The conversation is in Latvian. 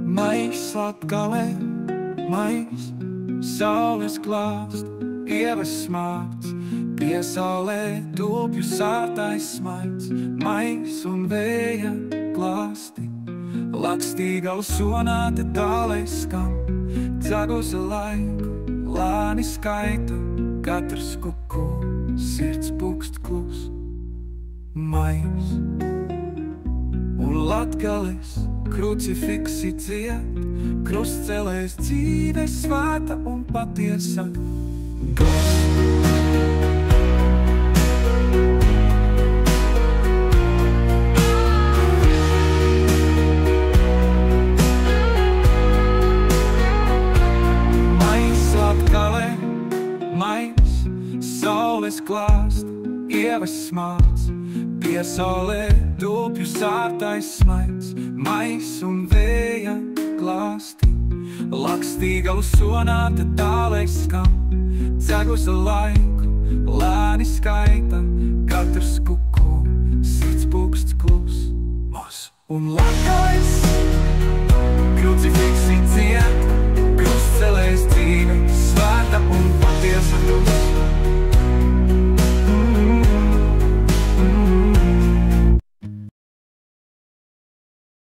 Mais atgalē, mais saules glāst, ievas smārts, piesaulē tūpju sārtais smaids, mais un vēja glāsti, lakstīgalu sonāte tālai skan, dzaguza laiku, lāni skaita, katrs kuku, sirds pukst klus, mais. Un Latgales krucifiksi dzied, krustcelēs dzīve svēta un patiesa. Mais Latgalē, mais saules glāst, ievas smārts, piesaulē tūpju sārtais smaids, mais un vēja glāsti, lakstīgalu sonāte tālai skan, dzeguza laiku, lēni skaita, katrs kuku, sirds pukst klus, mūs un